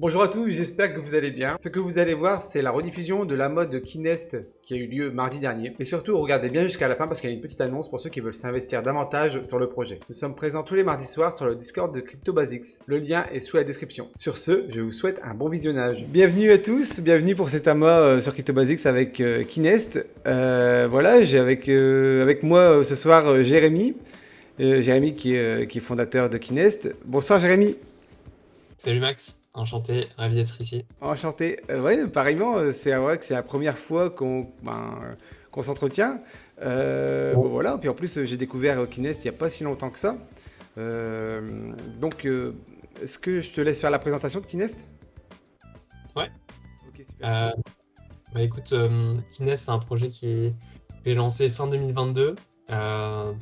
Bonjour à tous, j'espère que vous allez bien. Ce que vous allez voir, c'est la rediffusion de la mode Kinest qui a eu lieu mardi dernier. Et surtout, regardez bien jusqu'à la fin parce qu'il y a une petite annonce pour ceux qui veulent s'investir davantage sur le projet. Nous sommes présents tous les mardis soirs sur le Discord de Crypto Basics. Le lien est sous la description. Sur ce, je vous souhaite un bon visionnage. Bienvenue à tous, bienvenue pour cet AMA sur Crypto Basics avec Kinest. Voilà, j'ai avec moi ce soir Jérémy. Jérémy qui est fondateur de Kinest. Bonsoir Jérémy. Salut Max, enchanté, ravi d'être ici. Enchanté. Ouais, pareillement, c'est vrai que c'est la première fois qu'on s'entretient. Bon, Bon. voilà, puis en plus, j'ai découvert Kinest il n'y a pas si longtemps que ça. Euh, donc, est-ce que je te laisse faire la présentation de Kinest? Ouais, Ok, super. euh, écoute, Kines, c'est un projet qui est lancé fin 2022, on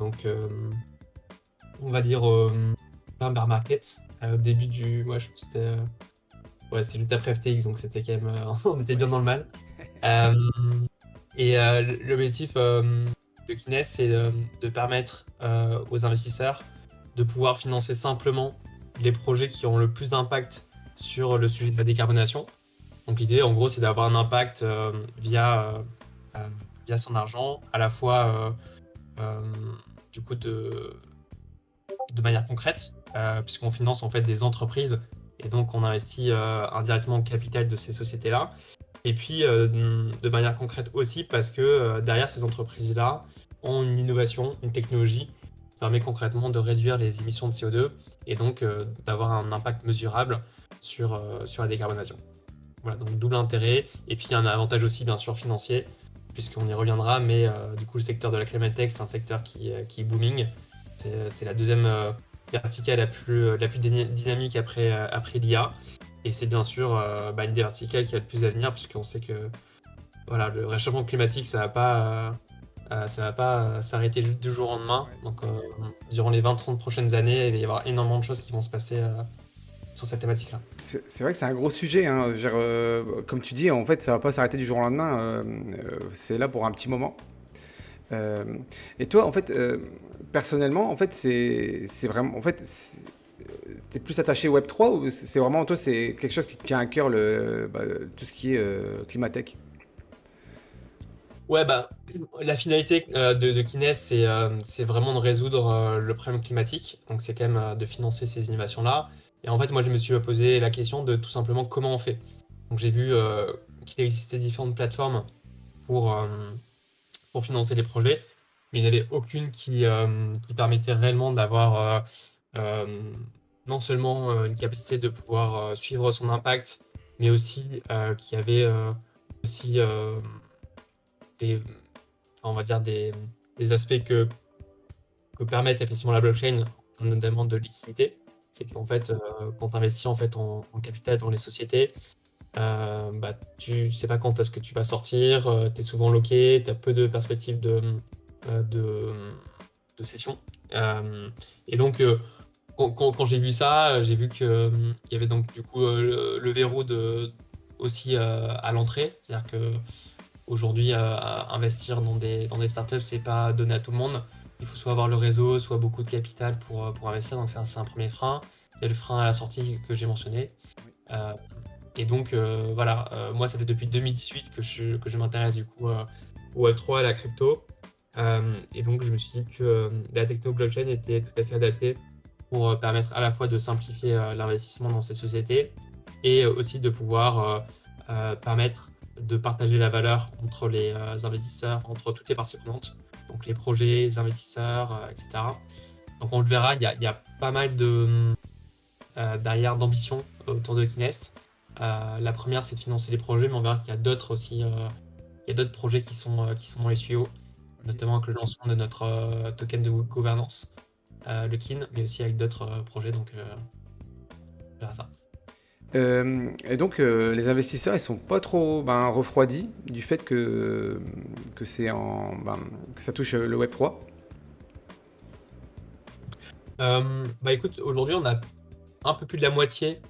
va dire plein bear market, au début ouais, je pense que c'était juste après FTX, donc c'était quand même, on était bien dans le mal. Euh, L'objectif de Kines, c'est de permettre aux investisseurs de pouvoir financer simplement les projets qui ont le plus d'impact sur le sujet de la décarbonation. Donc l'idée, en gros, c'est d'avoir un impact euh, via son argent, à la fois euh, du coup de manière concrète, puisqu'on finance en fait des entreprises et donc on investit indirectement au capital de ces sociétés-là. Et puis de manière concrète aussi parce que derrière ces entreprises-là ont une innovation, une technologie qui permet concrètement de réduire les émissions de CO2 et donc d'avoir un impact mesurable sur la décarbonation. Voilà, donc double intérêt. Et puis il y a un avantage aussi, bien sûr, financier, puisqu'on y reviendra, mais du coup, le secteur de la climate tech, c'est un secteur qui est booming. C'est la deuxième verticale la plus dynamique après l'IA. Et c'est bien sûr une des verticales qui a le plus à venir, puisqu'on sait que voilà, le réchauffement climatique, ça va pas s'arrêter du jour au lendemain. Ouais. Donc, durant les 20-30 prochaines années, il va y avoir énormément de choses qui vont se passer sur cette thématique-là. C'est vrai que c'est un gros sujet, hein. Je veux dire, comme tu dis, en fait, ça va pas s'arrêter du jour au lendemain. C'est là pour un petit moment. Euh, et toi, en fait, personnellement, en fait, c'est vraiment, en fait, t'es plus attaché Web 3 ou c'est vraiment toi, c'est quelque chose qui te tient à cœur tout ce qui est climatech? Ouais, la finalité de Kines, c'est vraiment de résoudre le problème climatique. Donc, c'est quand même de financer ces innovations-là. Et en fait, moi, je me suis posé la question de tout simplement comment on fait. Donc, j'ai vu qu'il existait différentes plateformes pour, euh, pour financer les projets, mais il n'y en avait aucune qui permettait réellement d'avoir euh, non seulement une capacité de pouvoir suivre son impact, mais aussi qui avait aussi des, on va dire des aspects que permettent effectivement la blockchain, notamment de liquidité. C'est qu'en fait, quand tu investis en fait en capital dans les sociétés, tu sais pas quand est-ce que tu vas sortir, tu es souvent loqué, tu as peu de perspectives euh, de, de session. Et donc, quand j'ai vu ça, j'ai vu qu'il y avait donc du coup le verrou aussi à l'entrée. C'est-à-dire que aujourd'hui, investir dans des startups, c'est pas donné à tout le monde. Il faut soit avoir le réseau, soit beaucoup de capital pour investir. Donc, c'est un premier frein. Il y a le frein à la sortie que j'ai mentionné. Oui. Euh, et donc, voilà, moi, ça fait depuis 2018 que je m'intéresse du coup au Web3, à la crypto. Et donc, je me suis dit que la techno blockchain était tout à fait adaptée pour permettre à la fois de simplifier l'investissement dans ces sociétés et aussi de pouvoir permettre de partager la valeur entre les investisseurs, enfin, entre toutes les parties prenantes, donc les projets, les investisseurs, etc. Donc on le verra, il y a pas mal derrière d'ambition autour de Kinest. La première, c'est de financer les projets, mais on verra qu'il y a d'autres aussi, il y a d'autres projets qui sont dans les tuyaux, Ok. notamment avec le lancement de notre token de gouvernance, le KIN, mais aussi avec d'autres projets, donc on verra ça. Et donc, les investisseurs, ils sont pas trop refroidis du fait que que ça touche le Web 3. Écoute, aujourd'hui, on a un peu plus de la moitié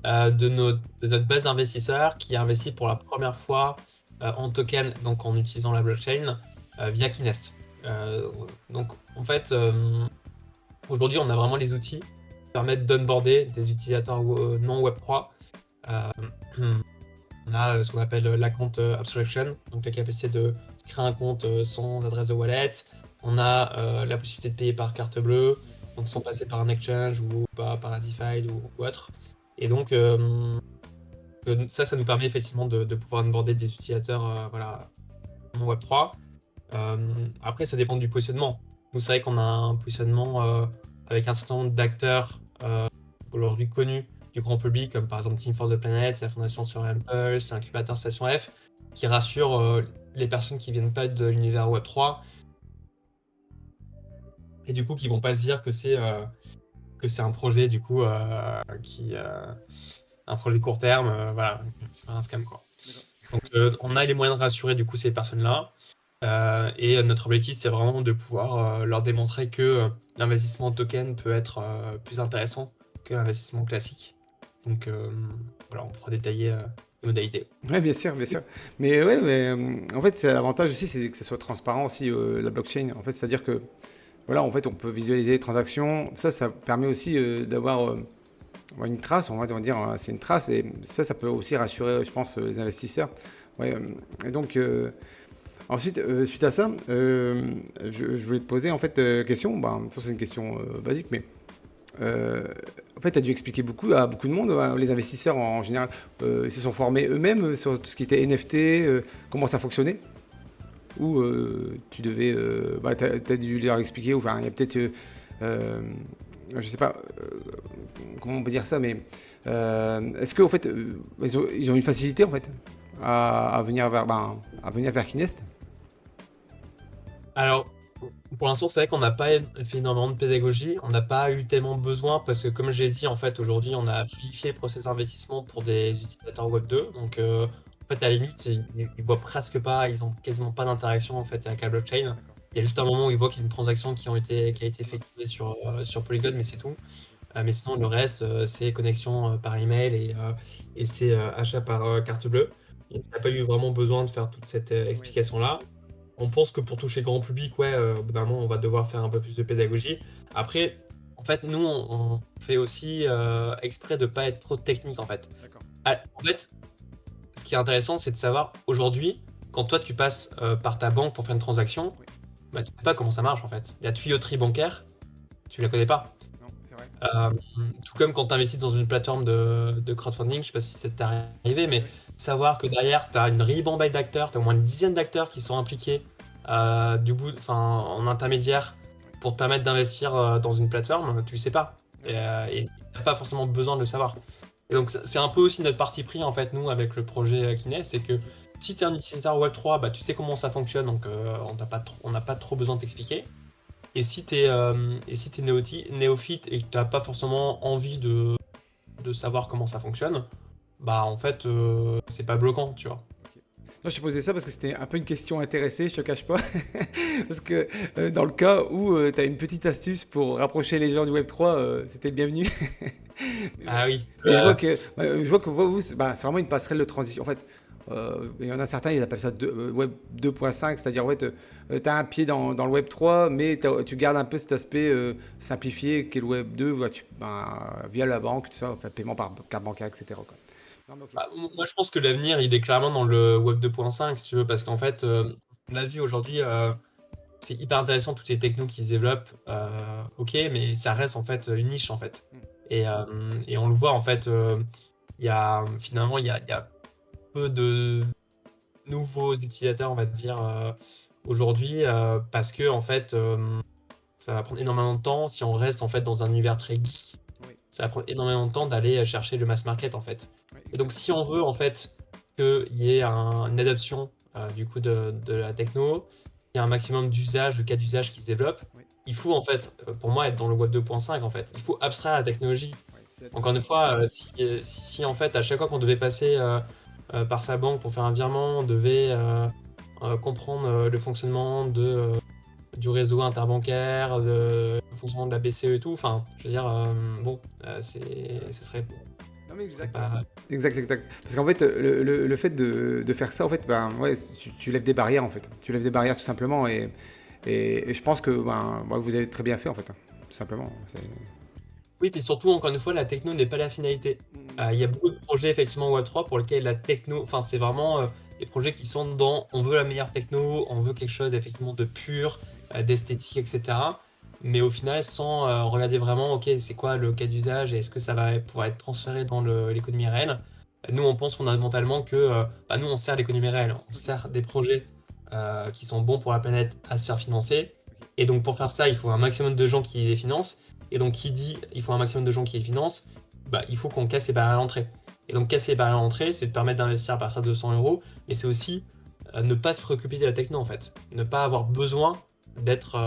de notre base d'investisseurs qui investit pour la première fois en token, donc en utilisant la blockchain, via Kinest. Donc, en fait, aujourd'hui, on a vraiment les outils qui permettent d'onboarder des utilisateurs non Web3 On a ce qu'on appelle l'account abstraction, donc la capacité de créer un compte sans adresse de wallet. On a la possibilité de payer par carte bleue, donc sans passer par un exchange ou par la DeFi ou autre. Et donc, ça nous permet effectivement de pouvoir onboarder des utilisateurs voilà, en Web3. Après, ça dépend du positionnement. Nous, c'est vrai qu'on a un positionnement avec un certain nombre d'acteurs aujourd'hui connus du grand public, comme par exemple Team for the Planet, la Fondation sur Impulse, l'incubateur Station F, qui rassure les personnes qui viennent pas de l'univers Web3 et du coup qui vont pas se dire que c'est un projet du coup un projet court terme, voilà, c'est pas un scam quoi. Donc on a les moyens de rassurer du coup ces personnes-là. Et notre objectif, c'est vraiment de pouvoir leur démontrer que l'investissement en token peut être plus intéressant que l'investissement classique. Donc voilà, on pourra détailler les modalités. Ouais, bien sûr, bien sûr. Mais ouais, mais en fait, l'avantage aussi, c'est que ce soit transparent aussi, la blockchain. En fait, c'est-à-dire que, voilà, en fait, on peut visualiser les transactions. Ça permet aussi d'avoir une trace, on va dire, c'est une trace. Et ça peut aussi rassurer, je pense, les investisseurs. Ouais, et donc, ensuite, suite à ça, je voulais te poser, en fait, question. Ça, c'est une question basique, mais en fait, tu as dû expliquer à beaucoup de monde, les investisseurs en général, ils se sont formés eux-mêmes sur tout ce qui était NFT, comment ça fonctionnait, ou tu devais, t'as dû leur expliquer, ou enfin, il y a peut-être, je sais pas, comment on peut dire ça, mais est-ce qu'en fait, ils ont une facilité en fait à venir vers Kinest? Alors, pour l'instant, c'est vrai qu'on n'a pas fait énormément de pédagogie, on n'a pas eu tellement besoin parce que, comme j'ai dit, en fait, aujourd'hui, on a fluidifié le process d'investissement pour des utilisateurs Web 2. Donc, en fait, à la limite, ils voient presque pas, ils ont quasiment pas d'interaction en fait avec la blockchain. Il y a juste un moment où ils voient qu'il y a une transaction qui a été effectuée sur Polygon, mais c'est tout. Mais sinon, le reste, c'est connexion par email et c'est achat par carte bleue. Donc, il n'y a pas eu vraiment besoin de faire toute cette explication-là. On pense que pour toucher le grand public, ouais, au bout d'un moment, on va devoir faire un peu plus de pédagogie. Après, en fait, nous, on fait aussi exprès de pas être trop technique, en fait. D'accord. En fait, ce qui est intéressant, c'est de savoir, aujourd'hui, quand toi, tu passes par ta banque pour faire une transaction, Oui. bah, tu sais pas comment ça marche, en fait. La tuyauterie bancaire, tu la connais pas. Non, c'est vrai. Tout comme quand tu investis dans une plateforme de crowdfunding, je sais pas si c'est arrivé, mais Oui. savoir que derrière, tu as une ribambelle d'acteurs, tu as au moins une dizaine d'acteurs qui sont impliqués en intermédiaire pour te permettre d'investir dans une plateforme, tu le sais pas. Et tu n'as pas forcément besoin de le savoir. Et donc, c'est un peu aussi notre parti pris, en fait, nous, avec le projet Kines, c'est que si tu es un utilisateur Web3, bah, tu sais comment ça fonctionne, donc on n'a pas trop besoin de t'expliquer. Et si t'es néophyte et que t'as pas forcément envie de savoir comment ça fonctionne, bah en fait c'est pas bloquant, tu vois. Non, je te posais ça parce que c'était un peu une question intéressée, je te cache pas. Parce que dans le cas où tu as une petite astuce pour rapprocher les gens du Web3, c'était le bienvenu. Ah oui. Mais je vois que vous, c'est vraiment une passerelle de transition. En fait, il y en a certains, ils appellent ça Web 2.5, c'est-à-dire ouais, tu as un pied dans le Web 3, mais tu gardes un peu cet aspect simplifié qu'est le Web 2, via la banque, tout ça, enfin, paiement par carte bancaire, etc. quoi. Non, mais ok. Moi je pense que l'avenir il est clairement dans le Web 2.5 si tu veux, parce qu'en fait on a vu aujourd'hui c'est hyper intéressant toutes les technos qui se développent, ok, mais ça reste en fait une niche en fait. Mm. Et on le voit en fait, finalement il y a peu de nouveaux utilisateurs, on va dire, aujourd'hui, parce que en fait, ça va prendre énormément de temps si on reste en fait dans un univers très geek. Oui, Ça va prendre énormément de temps d'aller chercher le mass market en fait. oui, Et donc, si on veut en fait qu'il y ait une adoption du coup de la techno, il y a un maximum d'usages, de cas d'usage qui se développent. oui, Il faut en fait, pour moi, être dans le Web 2.5 en fait. Il faut abstraire la technologie. oui, Encore une fois, si en fait à chaque fois qu'on devait passer par sa banque pour faire un virement, on devait comprendre le fonctionnement du réseau interbancaire, le fonctionnement de la BCE et tout, enfin, je veux dire, bon, ce serait, non, mais ce serait exact. pas... Exact, exact. Parce qu'en fait, le fait de faire ça, en fait, ouais, tu lèves des barrières, en fait. Tu lèves des barrières tout simplement, et je pense que vous avez très bien fait, en fait, tout simplement. Oui, puis surtout, encore une fois, la techno n'est pas la finalité. Il y a beaucoup de projets, effectivement, Web3 pour lesquels la techno, enfin, c'est vraiment des projets qui sont dans on veut la meilleure techno, on veut quelque chose, effectivement, de pur, d'esthétique, etc. Mais au final, sans regarder vraiment, ok, c'est quoi le cas d'usage et est-ce que ça va pouvoir être transféré dans l'économie réelle. Nous, on pense fondamentalement que bah, nous, on sert l'économie réelle, on sert des projets qui sont bons pour la planète à se faire financer. Ok. Et donc, pour faire ça, il faut un maximum de gens qui les financent. Et donc, qui dit il faut un maximum de gens qui les financent, bah, il faut qu'on casse les barrières à l'entrée. Et donc, casser les barrières à l'entrée, c'est de permettre d'investir à partir de 100 euros, mais c'est aussi ne pas se préoccuper de la techno, en fait. Ne pas avoir besoin d'être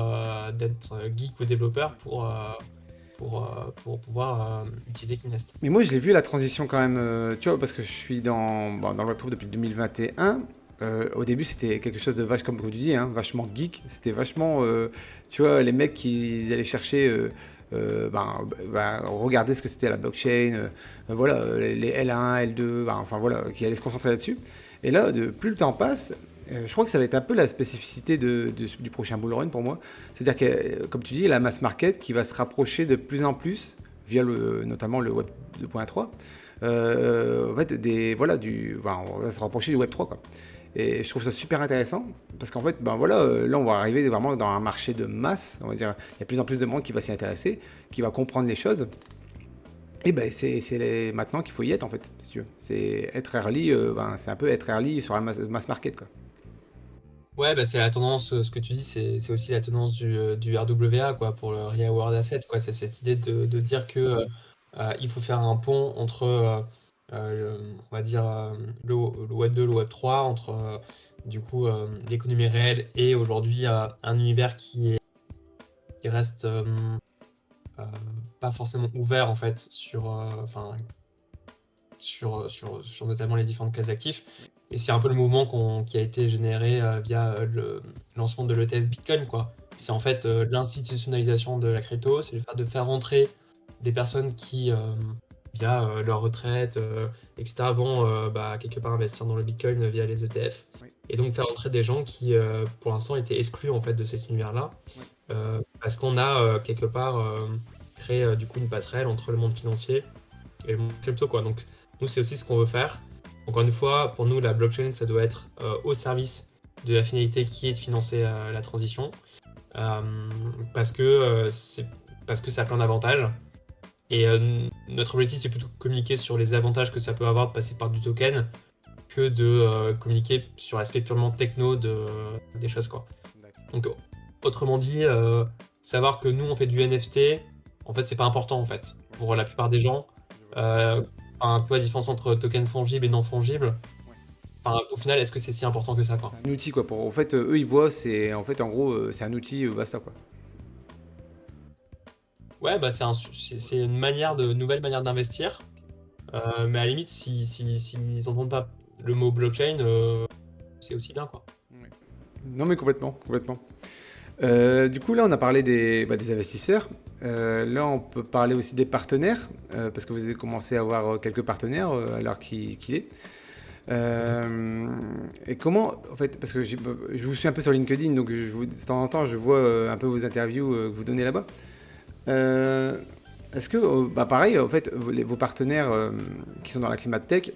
geek ou développeur pour pouvoir utiliser Kinest. Mais moi, je l'ai vu la transition quand même, tu vois, parce que je suis dans le Web3 depuis 2021. Au début, c'était quelque chose de comme tu dis, hein, vachement geek. C'était vachement, tu vois, les mecs qui allaient chercher, regarder ce que c'était la blockchain, voilà, les L1, L2, enfin voilà, qui allaient se concentrer là-dessus. Et là, plus le temps passe, je crois que ça va être un peu la spécificité du prochain bull run pour moi. C'est-à-dire que, comme tu dis, la mass market qui va se rapprocher de plus en plus via notamment le Web 2.3, en fait, on va se rapprocher du Web 3, quoi. Et je trouve ça super intéressant parce qu'en fait, là, on va arriver vraiment dans un marché de masse. On va dire, il y a de plus en plus de monde qui va s'y intéresser, qui va comprendre les choses. Et ben, c'est maintenant qu'il faut y être, en fait, si tu veux. C'est être early, c'est un peu être early sur la mass market, quoi. Ouais, bah, c'est la tendance, ce que tu dis, c'est aussi la tendance du RWA, quoi, pour le Real World Asset, quoi. C'est cette idée de dire que il faut faire un pont entre, on va dire, le Web 2, le Web 3, entre du coup l'économie réelle et aujourd'hui un univers qui reste euh, pas forcément ouvert en fait enfin, sur notamment les différentes classes d'actifs. Et c'est un peu le mouvement qui a été généré via le lancement de l'ETF Bitcoin, quoi. C'est en fait l'institutionnalisation de la crypto, c'est le fait de faire rentrer des personnes qui, via leur retraite, etc., vont quelque part investir dans le Bitcoin via les ETF. Oui. Et donc faire rentrer des gens qui, pour l'instant, étaient exclus en fait de cet univers-là, Oui. parce qu'on a quelque part créé du coup une passerelle entre le monde financier et le monde crypto, quoi. Donc nous, c'est aussi ce qu'on veut faire. Encore une fois, pour nous, la blockchain, ça doit être au service de la finalité qui est de financer la transition, euh, parce que parce que ça a plein d'avantages. Et notre objectif, c'est plutôt de communiquer sur les avantages que ça peut avoir de passer par du token que de communiquer sur l'aspect purement techno des choses, quoi. Donc, autrement dit, savoir que nous, on fait du NFT, en fait, c'est pas important, en fait, pour la plupart des gens. Enfin, tu vois, la différence entre token fongible et non fongible. Enfin, au final, est-ce que c'est si important que ça, quoi? C'est un outil, quoi. En fait, eux, ils voient, en fait, en gros, c'est un outil, basta, quoi. Ouais, bah c'est une nouvelle manière d'investir. Mais à la limite, s'ils n'entendent pas le mot blockchain, c'est aussi bien, quoi. Ouais. Non, mais complètement, complètement. Du coup, là, on a parlé des investisseurs. Là, on peut parler aussi des partenaires, parce que vous avez commencé à avoir quelques partenaires à l'heure qu'il est. Et comment, en fait, parce que je vous suis un peu sur LinkedIn, donc de temps en temps, je vois un peu vos interviews que vous donnez là-bas. Euh, Est-ce que, pareil, en fait, vos partenaires qui sont dans la climate tech,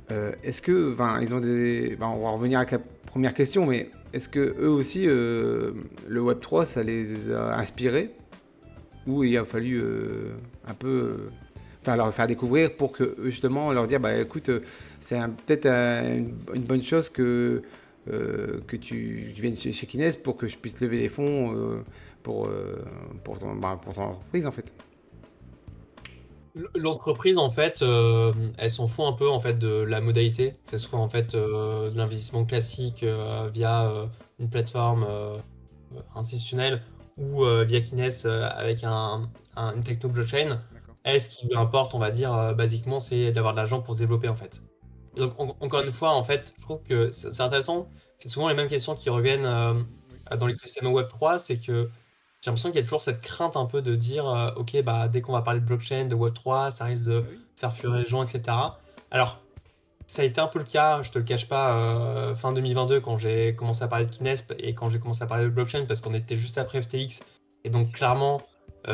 est-ce que, ils ont on va revenir avec la première question, mais est-ce que eux aussi, le Web 3, ça les a inspirés, ou il a fallu un peu, leur faire découvrir pour que justement leur dire, bah écoute, c'est peut-être une bonne chose que tu viennes chez Kines pour que je puisse lever les fonds pour ton entreprise, en fait. L'entreprise, en fait, elle s'en fout un peu en fait de la modalité, que ce soit en fait de l'investissement classique via une plateforme institutionnelle ou via Kines avec une techno blockchain. D'accord. Elle, ce qui lui importe, on va dire, basiquement, c'est d'avoir de l'argent pour se développer en fait. Et donc, encore une fois, en fait, je trouve que c'est intéressant. C'est souvent les mêmes questions qui reviennent dans l'écosystème Web3, c'est que j'ai l'impression qu'il y a toujours cette crainte un peu de dire, ok, bah, dès qu'on va parler de blockchain, de Web3, ça risque de Bah oui. faire fuir les gens, etc. Alors, ça a été un peu le cas, je te le cache pas, fin 2022, quand j'ai commencé à parler de Kinesp et quand j'ai commencé à parler de blockchain, parce qu'on était juste après FTX. Et donc, clairement,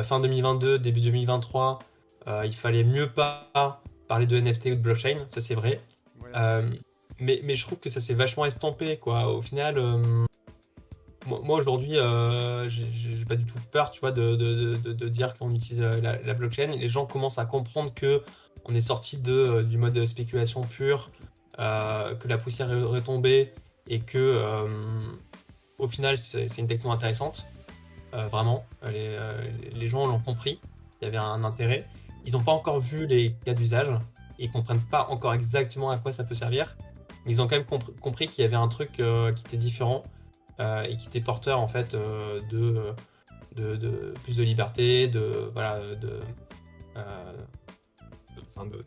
fin 2022, début 2023, il fallait mieux pas parler de NFT ou de blockchain, ça c'est vrai. Voilà. Euh, mais je trouve que ça s'est vachement estompé, quoi. Au final, moi aujourd'hui, j'ai pas du tout peur, tu vois, de dire qu'on utilise la blockchain. Les gens commencent à comprendre que on est sorti du mode spéculation pure, Ok. que la poussière est retombée et que au final c'est une techno intéressante. Vraiment, les gens l'ont compris, il y avait un intérêt. Ils n'ont pas encore vu les cas d'usage, ils comprennent pas encore exactement à quoi ça peut servir, mais ils ont quand même compris qu'il y avait un truc qui était différent et qui était porteur en fait de plus de liberté, voilà, euh, de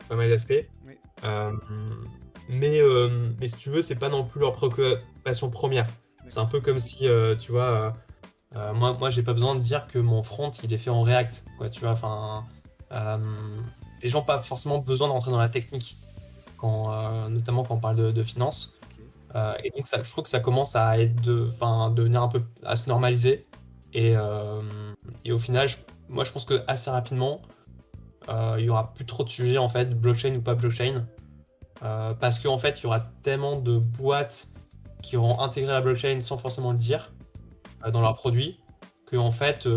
pas mal d'aspects. Oui. Euh, mais si tu veux, c'est pas non plus leur préoccupation première. C'est un D'accord. peu comme si, tu vois, moi j'ai pas besoin de dire que mon front il est fait en React, quoi, tu vois. Enfin, euh, les gens n'ont pas forcément besoin de rentrer dans la technique, notamment quand on parle de finance. Ok. Et donc ça, je trouve que ça commence à enfin, devenir un peu à se normaliser. Et, euh, et au final, moi je pense que assez rapidement, il y aura plus trop de sujets en fait, blockchain ou pas blockchain, parce qu'en fait, il y aura tellement de boîtes qui auront intégré la blockchain sans forcément le dire dans leurs produits, que en fait,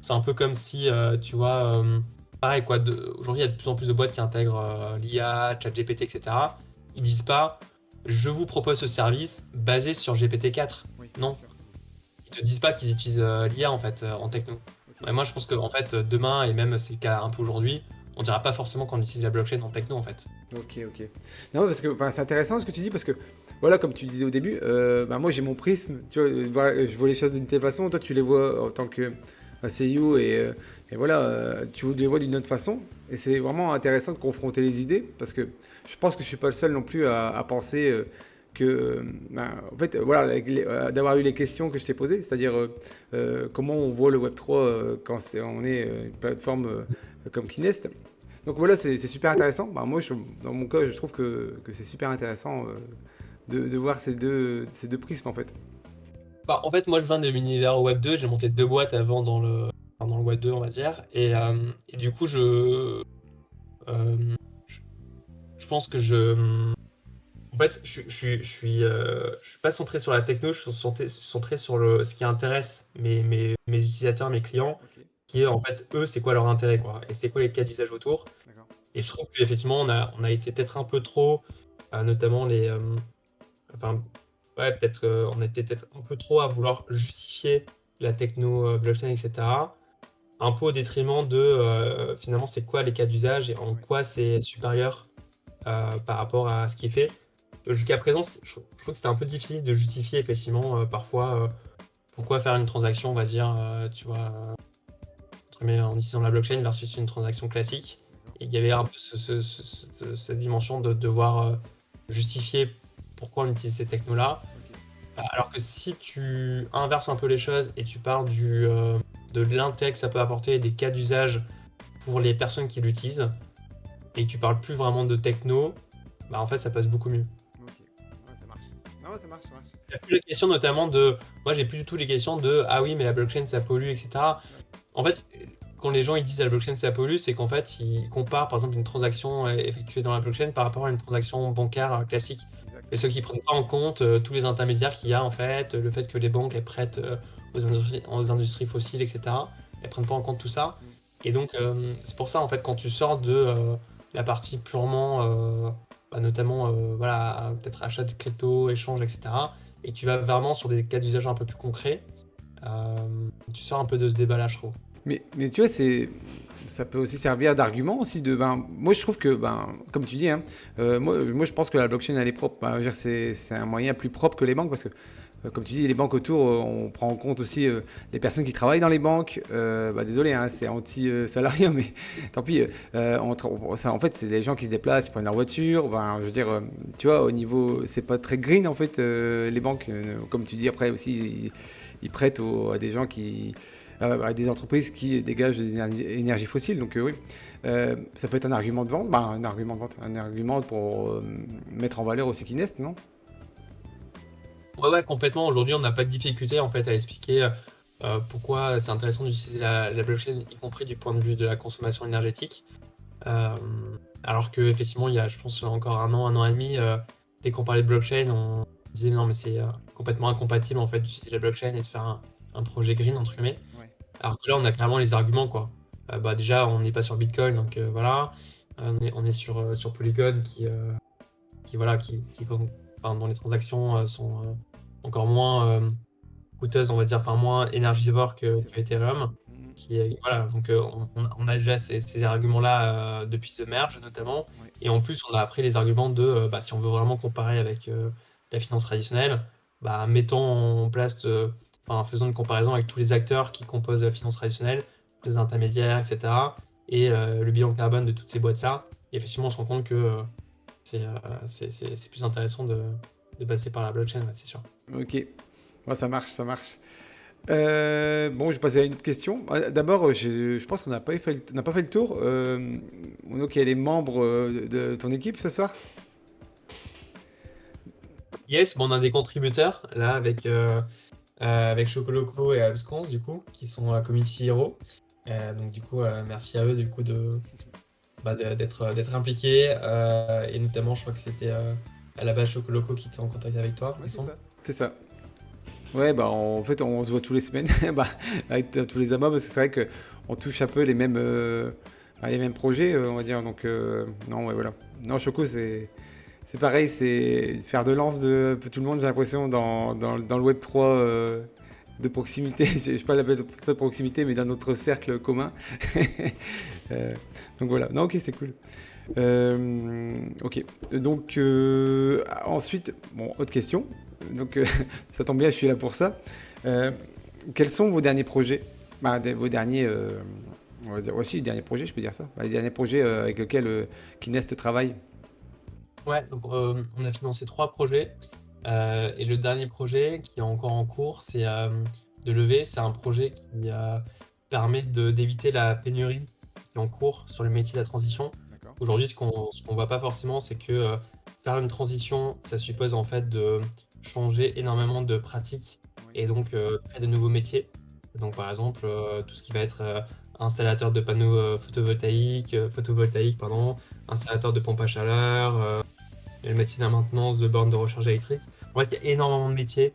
c'est un peu comme si, tu vois, pareil quoi, aujourd'hui il y a de plus en plus de boîtes qui intègrent l'IA, ChatGPT, etc. Ils disent pas, je vous propose ce service basé sur GPT-4. Oui, bien Non, sûr. ils te disent pas qu'ils utilisent l'IA en fait en techno. Ok. Et moi je pense que en fait demain et même c'est le cas un peu aujourd'hui, on dira pas forcément qu'on utilise la blockchain en techno en fait. Ok, ok. Non, parce que enfin, c'est intéressant ce que tu dis, parce que, voilà, comme tu disais au début, bah, moi j'ai mon prisme, tu vois, voilà, je vois les choses d'une telle façon, toi tu les vois en tant que CIO, et voilà, tu les vois d'une autre façon, et c'est vraiment intéressant de confronter les idées, parce que je pense que je suis pas le seul non plus à penser que, ben, en fait, voilà, d'avoir eu les questions que je t'ai posées, c'est-à-dire comment on voit le Web3 quand on est une plateforme comme Kinest. Donc voilà, c'est super intéressant. Bah, moi, dans mon cas, je trouve que c'est super intéressant de voir ces deux prismes en fait. Bah, en fait, moi, je viens de l'univers Web 2. J'ai monté deux boîtes avant dans le Web 2, on va dire. Et du coup, euh, je, je pense que en fait, je suis pas centré sur la techno, je suis centré sur ce qui intéresse mes utilisateurs, mes clients, Ok, qui est en fait, eux, c'est quoi leur intérêt, quoi. Et c'est quoi les cas d'usage autour. d'accord. Et je trouve qu'effectivement, on a été peut-être un peu trop, notamment enfin, ouais, peut-être on était peut-être un peu trop à vouloir justifier la techno blockchain, etc. Un peu au détriment de finalement c'est quoi les cas d'usage et en Ouais. quoi c'est supérieur par rapport à ce qui est fait. Jusqu'à présent, je trouve que c'était un peu difficile de justifier effectivement parfois pourquoi faire une transaction, on va dire, tu vois, entre guillemets, en utilisant la blockchain versus une transaction classique. D'accord. Et il y avait un peu cette dimension de devoir justifier pourquoi on utilise ces technos-là. Ok. Alors que si tu inverses un peu les choses et tu pars de l'intérêt que ça peut apporter et des cas d'usage pour les personnes qui l'utilisent, et que tu parles plus vraiment de techno, bah en fait ça passe beaucoup mieux. Ok. Ouais, ça marche. Non, ouais, ça marche, ça marche. Il y a plus les questions notamment moi j'ai plus du tout les questions de ah oui mais la blockchain ça pollue, etc. Ouais. En fait, quand les gens ils disent la blockchain ça pollue, c'est qu'en fait ils comparent par exemple une transaction effectuée dans la blockchain par rapport à une transaction bancaire classique. Exact. Et ceux qui prennent pas en compte tous les intermédiaires qu'il y a en fait, le fait que les banques elles prêtent aux industries fossiles, etc. Elles prennent pas en compte tout ça. Mm. Et donc c'est pour ça en fait quand tu sors de la partie purement, notamment voilà peut-être achat de crypto, échange, etc. Et tu vas vraiment sur des cas d'usage un peu plus concrets, tu sors un peu de ce débat-là, je trouve. Mais tu vois, ça peut aussi servir d'argument aussi ben, moi je trouve que, ben, comme tu dis, hein, moi je pense que la blockchain elle est propre. Ben, je veux dire, c'est un moyen plus propre que les banques parce que, comme tu dis, les banques autour, on prend en compte aussi les personnes qui travaillent dans les banques. Bah, désolé, hein, c'est anti-salarié, mais tant pis. En fait, c'est les gens qui se déplacent, ils prennent leur voiture. Ben, je veux dire, tu vois, au niveau, c'est pas très green en fait, les banques. Comme tu dis, après aussi, ils prêtent à des gens à des entreprises qui dégagent des énergies fossiles. Donc oui, ça peut être un argument de vente, un argument de vente, un argument pour mettre en valeur aussi Kinest, non? Ouais, ouais, complètement. Aujourd'hui, on n'a pas de difficulté en fait à expliquer. pourquoi c'est intéressant d'utiliser la blockchain, y compris du point de vue de la consommation énergétique. Euh, Alors qu'effectivement, il y a, je pense, encore un an et demi, dès qu'on parlait de blockchain, on disait non, mais c'est complètement incompatible en fait d'utiliser la blockchain et de faire un projet green, entre guillemets. Ouais. Alors que là, on a clairement les arguments, quoi. Bah, déjà, on n'est pas sur Bitcoin, donc voilà. On est sur Polygon voilà, enfin, dont les transactions sont encore moins coûteuse, on va dire, enfin moins énergivore C'est que vrai. Ethereum. Mhm. Voilà, donc on a déjà ces arguments-là depuis The Merge notamment. Ouais. Et en plus, on a appris les arguments de bah, si on veut vraiment comparer avec la finance traditionnelle, bah, mettons en place, enfin, faisons une comparaison avec tous les acteurs qui composent la finance traditionnelle, les intermédiaires, etc. Et le bilan carbone de toutes ces boîtes-là. Et effectivement, on se rend compte que c'est c'est plus intéressant de passer par la blockchain, ouais, c'est sûr. Ok. Ouais, ça marche, ça marche. Bon, je vais passer à une autre question. D'abord, je pense qu'on n'a pas fait le tour. Donc, il y a les membres de ton équipe ce soir. Yes, bon, on a des contributeurs là avec Chocoloco et Abscons du coup qui sont community heroes. Donc du coup merci à eux du coup d'être impliqués et notamment je crois que c'était à la base Chocoloco qui était en contact avec toi, il Ouais, me c'est semble. ça. C'est ça. Ouais, bah en fait, on se voit tous les semaines, bah, avec tous les amas, parce que c'est vrai que on touche un peu les mêmes projets, on va dire. Donc, non, ouais, voilà. Non, Choco, c'est pareil, c'est faire de lance de un peu tout le monde, j'ai l'impression, dans le Web 3 de proximité. Je ne sais pas l'appeler ça de proximité, mais d'un autre cercle commun. Euh, donc voilà. Non, ok, c'est cool. Ok. Donc, ensuite, bon, autre question. Donc, ça tombe bien, je suis là pour ça. Euh, Quels sont vos derniers projets? Bah, vos derniers, on va dire aussi, les derniers projets, je peux dire ça. Bah, les derniers projets avec lesquels Kinest travaille. Ouais, donc on a financé 3 projets et le dernier projet qui est encore en cours c'est de lever, c'est un projet qui permet d'éviter la pénurie qui est en cours sur le métier de la transition. D'accord. Aujourd'hui, ce qu'on voit pas forcément, c'est que faire une transition, ça suppose en fait de changer énormément de pratiques Oui. et donc créer de nouveaux métiers. Donc par exemple, tout ce qui va être installateur de panneaux photovoltaïques, pardon, installateur de pompes à chaleur, il y a le métier de la maintenance de bornes de recharge électrique. En fait, il y a énormément de métiers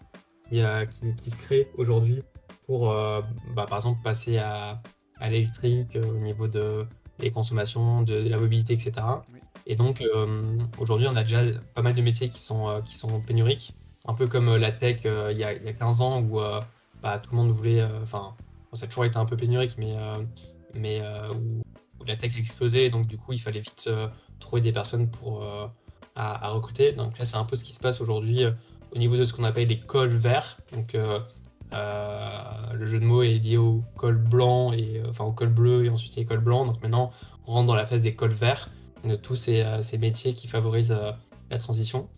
qui se créent aujourd'hui pour, bah, par exemple, passer à l'électrique au niveau des consommations, de la mobilité, etc. Oui. Et donc, aujourd'hui, on a déjà pas mal de métiers qui sont pénuriques, un peu comme la tech il y a 15 ans où bah, tout le monde voulait, enfin, bon, ça a toujours été un peu pénurique, où la tech a explosé, donc du coup, il fallait vite trouver des personnes à recruter. Donc là, c'est un peu ce qui se passe aujourd'hui au niveau de ce qu'on appelle les cols verts. Donc le jeu de mots est lié au col blanc enfin au col bleu et ensuite les cols blancs. Donc maintenant, on rentre dans la phase des cols verts, de tous ces métiers qui favorisent la transition.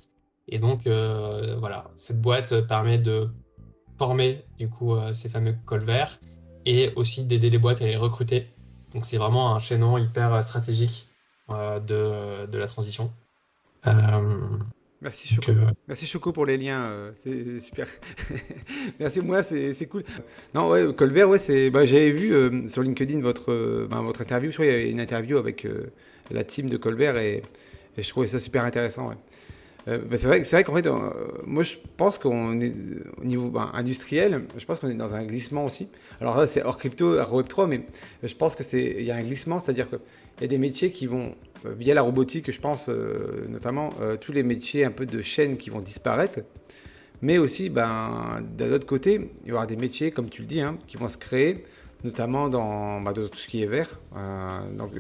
Et donc voilà, cette boîte permet de former du coup ces fameux cols verts et aussi d'aider les boîtes à les recruter. Donc c'est vraiment un chaînon hyper stratégique de la transition. Euh, Merci donc, Choco. Merci Choco pour les liens, c'est super. Merci, moi c'est cool. Non, ouais, Colbert, ouais, bah, j'avais vu sur LinkedIn votre interview. Je crois qu'il y avait une interview avec la team de Colbert et je trouvais ça super intéressant. Ouais. Bah, c'est vrai qu'en fait, moi je pense qu'on est au niveau industriel, je pense qu'on est dans un glissement aussi. Alors là, c'est hors crypto, hors Web3, mais je pense il y a un glissement, c'est-à-dire qu'il y a des métiers qui vont, via la robotique, je pense notamment, tous les métiers un peu de chaîne qui vont disparaître. Mais aussi, d'un autre côté, il y aura des métiers, comme tu le dis, hein, qui vont se créer, notamment dans tout ce qui est vert. Donc,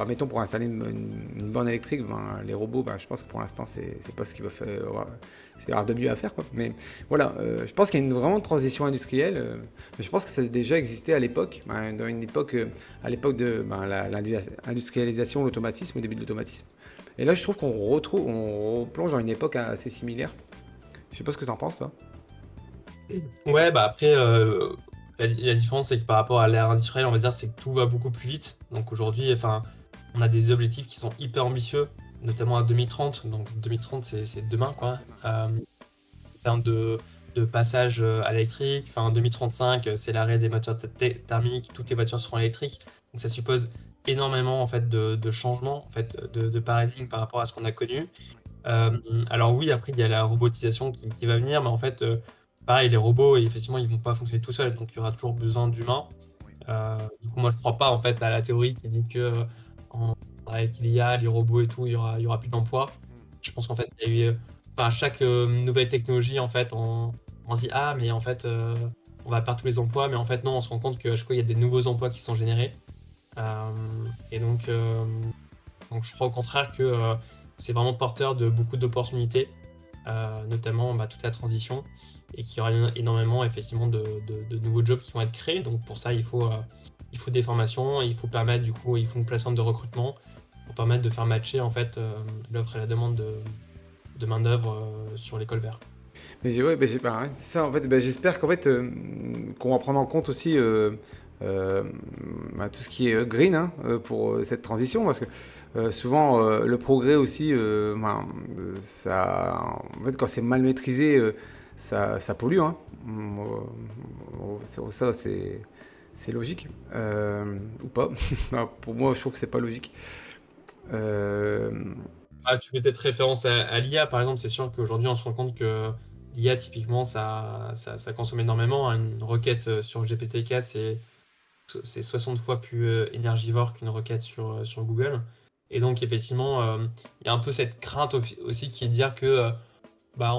admettons, pour installer une borne électrique, les robots, je pense que pour l'instant, c'est pas ce qu'il va faire. C'est rare de mieux à faire, quoi. Mais voilà, je pense qu'il y a vraiment une transition industrielle. Mais je pense que ça a déjà existé à l'époque, dans une époque, à l'époque de l'industrialisation, l'automatisme, au début de l'automatisme. Et là, je trouve on replonge dans une époque assez similaire. Je sais pas ce que t'en penses, toi. ouais, bah après, la différence, c'est que par rapport à l'ère industrielle, on va dire, c'est que tout va beaucoup plus vite. Donc aujourd'hui, enfin, on a des objectifs qui sont hyper ambitieux, notamment à 2030. Donc 2030, c'est demain, quoi. Demain. En termes de passage à l'électrique. Enfin, en 2035, c'est l'arrêt des moteurs thermiques, toutes les voitures seront électriques. Donc ça suppose énormément en fait de changements, en fait, de paradigme par rapport à ce qu'on a connu. Euh, alors oui, après il y a la robotisation qui va venir, mais en fait, pareil, les robots, effectivement, ils vont pas fonctionner tout seuls, donc il y aura toujours besoin d'humains. Du coup, moi, je crois pas en fait à la théorie qui dit que en- avec l'IA, les robots et tout, il y aura plus d'emplois. Je pense qu'en fait, il y a eu, enfin, à chaque nouvelle technologie, en fait, on se dit ah, mais en fait, on va perdre tous les emplois, mais en fait, non, on se rend compte que je crois qu'il y a des nouveaux emplois qui sont générés. Et donc, je crois au contraire que c'est vraiment porteur de beaucoup d'opportunités, notamment toute la transition, et qu'il y aura énormément effectivement de nouveaux jobs qui vont être créés. Donc pour ça, il faut des formations, et il faut permettre du coup, il faut une plateforme de recrutement pour permettre de faire matcher en fait l'offre et la demande de main d'œuvre sur l'école vert. Ouais, ouais, c'est ça en fait. J'espère qu'en fait qu'on va prendre en compte aussi euh, tout ce qui est green hein, pour cette transition parce que souvent le progrès aussi, ça, en fait, quand c'est mal maîtrisé, ça pollue. Hein. Ça, c'est logique ou pas. Non, pour moi, je trouve que c'est pas logique. Euh, Ah, tu fais peut-être référence à l'IA, par exemple. C'est sûr qu'aujourd'hui, on se rend compte que l'IA, typiquement, ça consomme énormément. Une requête sur GPT-4, c'est 60 fois plus énergivore qu'une requête sur Google. Et donc, effectivement, il y a un peu cette crainte aussi qui est de dire que bah,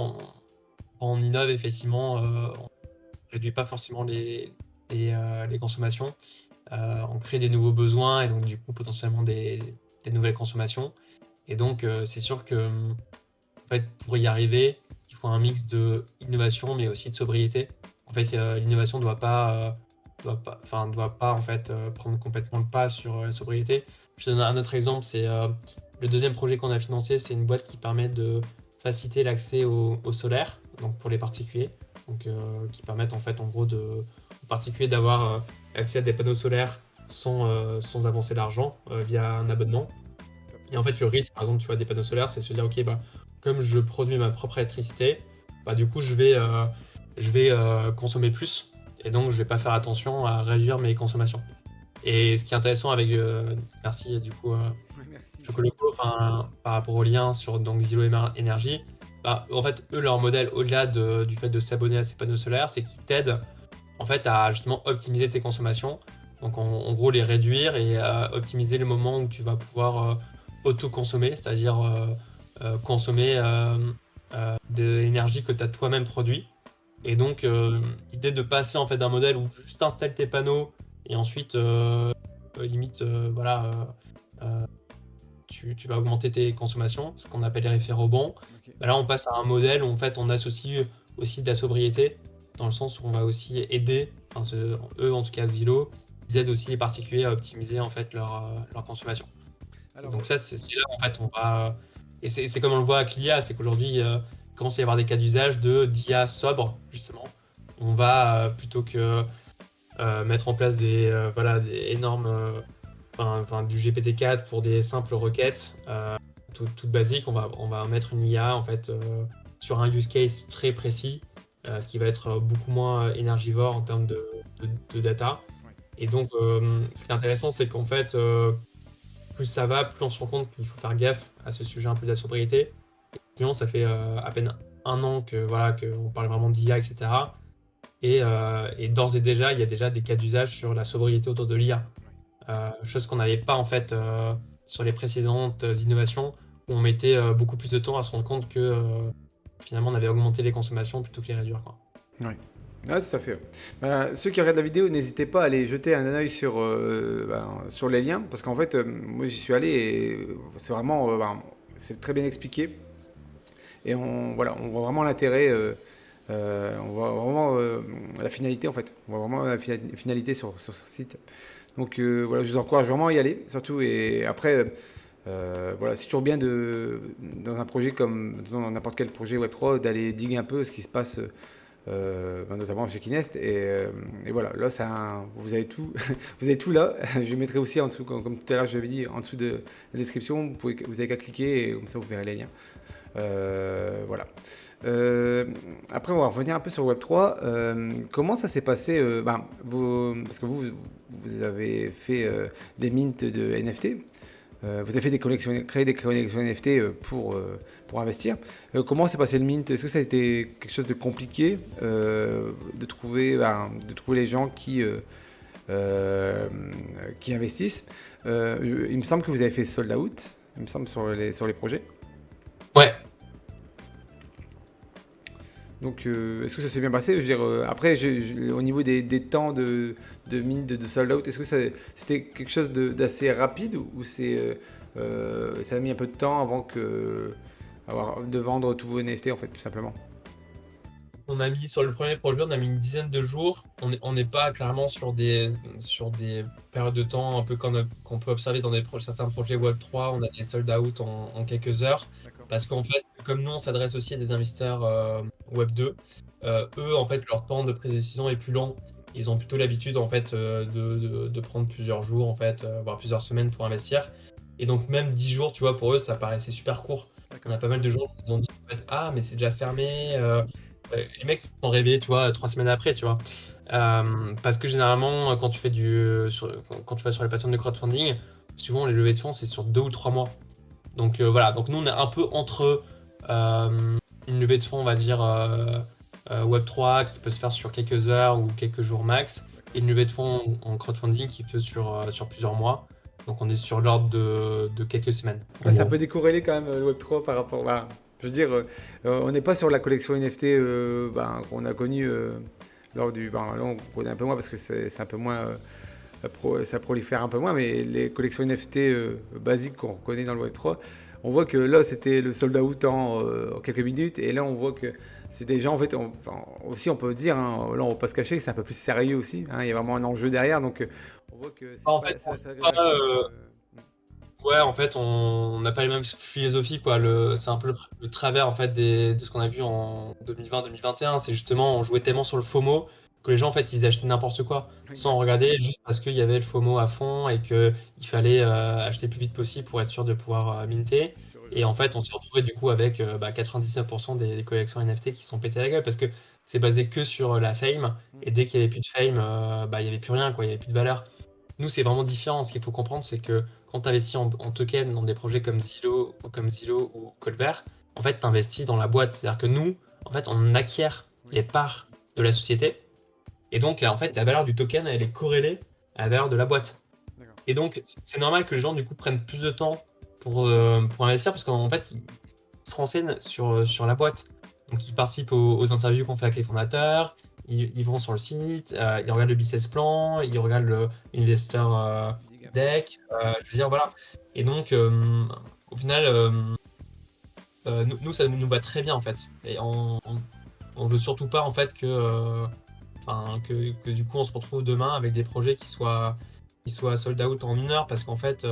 on innove, effectivement, on réduit pas forcément les consommations. On crée des nouveaux besoins et donc, du coup, potentiellement des nouvelles consommations. Et donc, c'est sûr que en fait, pour y arriver, il faut un mix de innovation, mais aussi de sobriété. En fait, l'innovation doit pas en fait prendre complètement le pas sur la sobriété. Je te donne un autre exemple, c'est le deuxième projet qu'on a financé, c'est une boîte qui permet de faciliter l'accès au solaire, donc pour les particuliers, donc qui permettent en fait en gros aux particuliers d'avoir accès à des panneaux solaires sans avancer l'argent via un abonnement. Et en fait, le risque, par exemple, tu vois, des panneaux solaires, c'est de se dire, ok, bah, comme je produis ma propre électricité, bah, du coup, je vais consommer plus. Et donc, je vais pas faire attention à réduire mes consommations. Et ce qui est intéressant avec, merci, du coup, ouais, merci. Chocoloco, par rapport au lien sur donc, Zillow Énergie, bah, en fait, eux, leur modèle, au-delà du fait de s'abonner à ces panneaux solaires, c'est qu'ils t'aident en fait, à justement optimiser tes consommations. Donc, en gros, les réduire et optimiser le moment où tu vas pouvoir auto-consommer, c'est-à-dire consommer de l'énergie que tu as toi-même produit. Et donc, l'idée de passer en fait d'un modèle où juste installes tes panneaux et ensuite, limite, tu vas augmenter tes consommations, ce qu'on appelle les référents. Ok. Bah là, on passe à un modèle où en fait, on associe aussi de la sobriété, dans le sens où on va aussi aider, eux en tout cas Zillow, ils aident aussi les particuliers à optimiser en fait leur consommation. Et Alors, donc ça, c'est là en fait on va... Et c'est comme on le voit avec l'IA, c'est qu'aujourd'hui, il commence à y avoir des cas d'usage d'IA sobre, justement. On va, plutôt que mettre en place des énormes du GPT-4 pour des simples requêtes toutes basiques. On va mettre une IA en fait sur un use case très précis, ce qui va être beaucoup moins énergivore en termes de data. ouais. Et donc, ce qui est intéressant, c'est qu'en fait, plus ça va, plus on se rend compte qu'il faut faire gaffe à ce sujet un peu de la sobriété. Sinon, ça fait à peine un an que voilà qu'on parle vraiment d'IA, etc. Et d'ores et déjà, il y a déjà des cas d'usage sur la sobriété autour de l'IA. Chose qu'on n'avait pas en fait sur les précédentes innovations où on mettait beaucoup plus de temps à se rendre compte que finalement on avait augmenté les consommations plutôt que les réduire quoi. Ouais. Ouais, tout à fait. Ceux qui regardent la vidéo, n'hésitez pas à aller jeter un œil sur les liens, parce qu'en fait, moi j'y suis allé et c'est vraiment, c'est très bien expliqué. Et voilà, on voit vraiment l'intérêt, on voit vraiment la finalité en fait. On voit vraiment la finalité sur ce site. Donc voilà, je vous encourage vraiment à y aller, surtout. Et après, voilà, c'est toujours bien dans un projet comme dans n'importe quel projet Web3 d'aller diguer un peu ce qui se passe notamment chez Kinest. Et voilà, là, vous avez tout, vous avez tout là. Je mettrai aussi en dessous, comme tout à l'heure, je l'avais dit, en dessous de la description. Vous avez qu'à cliquer et comme ça, vous verrez les liens. Voilà. Euh, Après, on va revenir un peu sur Web3. Comment ça s'est passé parce que vous avez fait des mints de NFT. Vous avez fait créé des collections NFT pour investir. Comment s'est passé le mint? Est-ce que ça a été quelque chose de compliqué de trouver les gens euh, qui investissent? Il me semble que vous avez fait sold out, il me semble, sur les projets. Ouais, Donc, est-ce que ça s'est bien passé? Je veux dire, après, au niveau des temps de mine, de sold out, est-ce que c'était quelque chose d'assez rapide ou ça a mis un peu de temps avant de vendre tous vos NFT en fait, tout simplement? on a mis sur le premier projet, on a mis une dizaine de jours. On n'est pas clairement sur des périodes de temps un peu comme qu'on peut observer dans certains projets Web3. On a des sold out en quelques heures. D'accord. Parce qu'en fait, comme nous, on s'adresse aussi à des investisseurs Web2, eux, en fait, leur temps de prise de décision est plus lent. Ils ont plutôt l'habitude, en fait, de prendre plusieurs jours, en fait, voire plusieurs semaines pour investir. Et donc, même 10 jours, tu vois, pour eux, ça paraissait super court. On D'accord. a pas mal de gens qui nous ont dit, en fait, ah, mais c'est déjà fermé. Les mecs se sont réveillés, tu vois, 3 semaines après, tu vois. Parce que généralement, quand tu vas sur les plateformes de crowdfunding, souvent les levées de fonds, c'est sur 2 ou 3 mois. Donc voilà, donc nous on est un peu entre une levée de fonds, on va dire Web3 qui peut se faire sur quelques heures ou quelques jours max, et une levée de fonds en crowdfunding qui peut sur plusieurs mois. Donc on est sur l'ordre de quelques semaines, en Ouais, c'est un gros. peu décorrélé quand même le Web3 par rapport. Je veux dire, on n'est pas sur la collection NFT qu'on a connue lors du. Là, on connaît un peu moins parce que c'est un peu moins. Ça prolifère un peu moins, mais les collections NFT basiques qu'on reconnaît dans le Web3, on voit que là, c'était le sold out en quelques minutes, et là, on voit que c'est des gens, en fait, aussi, on peut se dire, hein, là, on va pas se cacher, c'est un peu plus sérieux aussi, hein, il y a vraiment un enjeu derrière, donc on voit que c'est En pas, fait, on ça joue vient pas, vachement mieux. ouais, en fait, on n'a pas les mêmes philosophies, quoi. C'est un peu le travers, en fait, de ce qu'on a vu en 2020-2021. C'est justement, on jouait tellement sur le FOMO que les gens, en fait, ils achetaient n'importe quoi sans Exactement. regarder, juste parce qu'il y avait le FOMO à fond et qu'il fallait acheter le plus vite possible pour être sûr de pouvoir minter. Je te Et rejoins. en fait, on s'est retrouvé du coup avec 99% des collections NFT qui sont pétées à la gueule parce que c'est basé que sur la fame. Mm. Et dès qu'il n'y avait plus de fame, il n'y avait plus rien, quoi. Il n'y avait plus de valeur. Nous, c'est vraiment différent. Ce qu'il faut comprendre, c'est que quand tu investis en token dans des projets comme Zillow ou Colver, en fait, tu investis dans la boîte. C'est-à-dire que nous, en fait, on acquiert Oui, les parts de la société. Et donc, en fait, la valeur du token, elle est corrélée à la valeur de la boîte. d'accord. Et donc, c'est normal que les gens, du coup, prennent plus de temps pour investir parce qu'en fait, ils se renseignent sur la boîte. Donc, ils participent aux interviews qu'on fait avec les fondateurs, ils vont sur le site, ils regardent le business plan, ils regardent le investor Dig un peu. deck, je veux dire, voilà. Et donc, au final, nous, ça nous va très bien, en fait. Et on veut surtout pas, en fait, que du coup, on se retrouve demain avec des projets qui soient sold out en 1 heure, parce qu'en fait,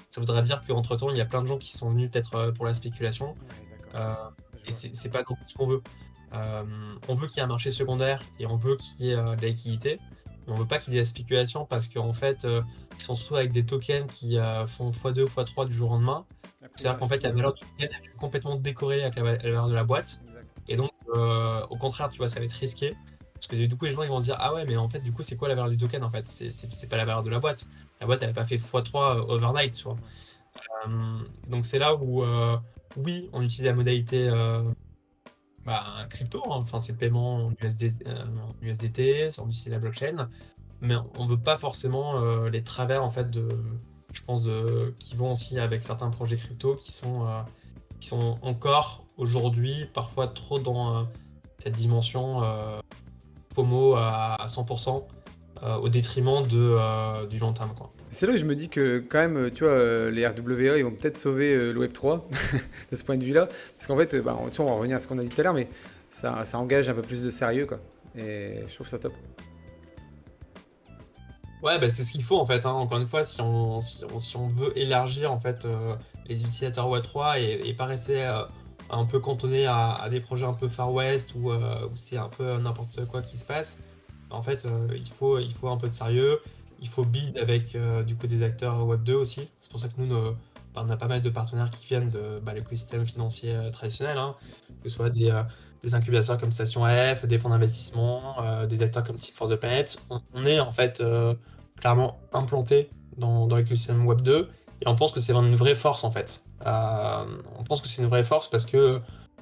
ça voudrait dire qu'entre-temps, il y a plein de gens qui sont venus peut-être pour la spéculation. Ouais, d'accord. Euh, Je et vois. c'est pas non plus ce qu'on veut. Euh, on veut qu'il y ait un marché secondaire et on veut qu'il y ait de la liquidité. Mais on veut pas qu'il y ait de la spéculation parce qu'en fait, ils se retrouvent avec des tokens qui font x2, x3 du jour au lendemain. La prime C'est-à-dire qu'en fait, rachète. la valeur du token est complètement décorrélée avec la valeur de la boîte. Exact. Et donc, au contraire, tu vois, ça va être risqué. Parce que du coup, les gens ils vont se dire, ah ouais, mais en fait, du coup, c'est quoi la valeur du token en fait? C'est pas la valeur de la boîte. La boîte, elle n'a pas fait x3 overnight, tu vois. Ouais. Donc, c'est là où, oui, on utilise la modalité crypto, hein. Enfin, c'est le paiement en USDT, on utilise la blockchain, mais on veut pas forcément les travers en fait je pense, qui vont aussi avec certains projets crypto qui sont encore aujourd'hui parfois trop dans cette dimension FOMO à 100% au détriment du long terme, quoi. C'est là que je me dis que quand même, tu vois, les RWA, ils vont peut-être sauver le Web3 de ce point de vue-là. Parce qu'en fait, tu vois, on va revenir à ce qu'on a dit tout à l'heure, mais ça engage un peu plus de sérieux, quoi. Et je trouve ça top. Ouais, bah, c'est ce qu'il faut en fait, hein. Encore une fois, si on veut élargir en fait les utilisateurs Web3 et pas rester un peu cantonné à des projets un peu Far West où c'est un peu n'importe quoi qui se passe, en fait, il faut un peu de sérieux. Il faut build avec du coup des acteurs Web2 aussi. C'est pour ça que nous, on a pas mal de partenaires qui viennent de l'écosystème financier traditionnel, hein, que ce soit des incubateurs comme Station AF, des fonds d'investissement, des acteurs comme Team Force the Planet. On est en fait clairement implanté dans l'écosystème Web 2 et on pense que c'est une vraie force en fait. On pense que c'est une vraie force parce que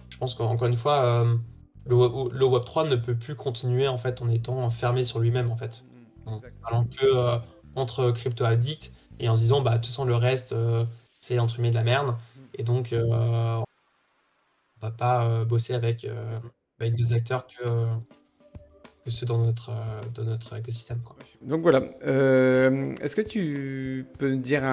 je pense qu'encore une fois, le Web 3 ne peut plus continuer en fait en étant fermé sur lui-même en fait. En Exactement. parlant que entre crypto addicts et en se disant bah de toute façon le reste c'est entre guillemets de la merde et donc on va pas bosser avec, C'est vrai. avec des acteurs que ceux dans notre écosystème quoi. Donc voilà. Est-ce que tu peux me dire